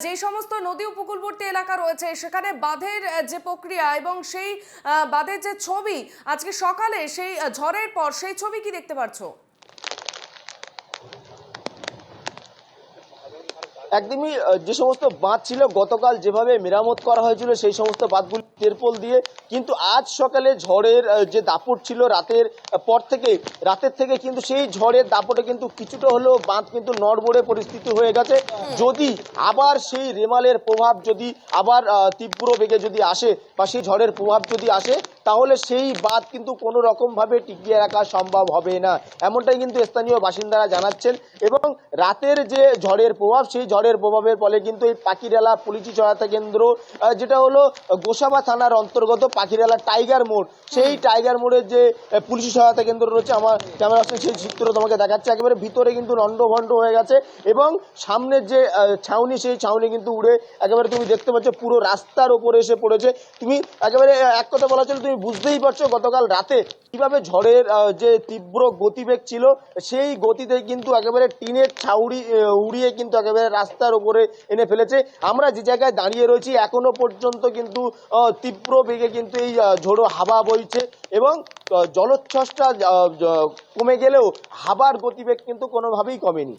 যে সমস্ত নদী উপকূলবর্তী এলাকা রয়েছে সেখানে বাঁধের যে প্রক্রিয়া এবং সেই বাঁধের যে ছবি আজকে সকালে সেই ঝড়ের পর সেই ছবি কি দেখতে পাচ্ছ? একদমই যে সমস্ত বাঁধ ছিল গতকাল যেভাবে মেরামত করা হয়েছিল সেই সমস্ত বাঁধগুলি তেরপোল দিয়ে, কিন্তু আজ সকালে ঝড়ের যে দাপট ছিল রাতের থেকে কিন্তু সেই ঝড়ের দাপটে কিন্তু কিছুটা হলেও বাঁধ কিন্তু নড়বড়ে পরিস্থিতি হয়ে গেছে। যদি আবার সেই রেমালের প্রভাব যদি আবার তীব্র বেগে যদি আসে বা সেই ঝড়ের প্রভাব যদি আসে, তাহলে সেই বাঁধ কিন্তু কোনো রকমভাবে টিকিয়ে রাখা সম্ভব হবে না, এমনটাই কিন্তু স্থানীয় বাসিন্দারা জানাচ্ছেন। এবং রাতের যে ঝড়ের প্রভাব, সেই ঝড়ের প্রভাবের ফলে কিন্তু এই পাখিরালা পুলিশ সহায়তা কেন্দ্র, যেটা হলো গোসাবা থানার অন্তর্গত পাখিরালা টাইগার মোড়, সেই টাইগার মোড়ের যে পুলিশ সহায়তা কেন্দ্র রয়েছে, আমার ক্যামেরা সেই চিত্র তোমাকে দেখাচ্ছে। একেবারে ভিতরে কিন্তু লন্ডভন্ড হয়ে গেছে এবং সামনের যে ছাউনি, সেই ছাউনি কিন্তু উড়ে একেবারে তুমি দেখতে পাচ্ছ পুরো রাস্তার ওপরে এসে পড়েছে। তুমি একেবারে এক কথা বলা চলে, তুমি বুঝতেই পারছো গতকাল রাতে কিভাবে ঝড়ের যে তীব্র গতিবেগ ছিল, সেই গতিতে কিন্তু একেবারে টিনের ছাউনি উড়িয়ে কিন্তু একেবারে রাস্তার উপরে এনে ফেলেছে। আমরা যে জায়গায় দাঁড়িয়ে রয়েছি এখনো পর্যন্ত কিন্তু তীব্র বেগে কিন্তু এই ঝোড়ো হাওয়া বইছে এবং জলোচ্ছ্বাসটা কমে গেলেও হাওয়ার গতিবেগ কিন্তু কোনোভাবেই কমেনি।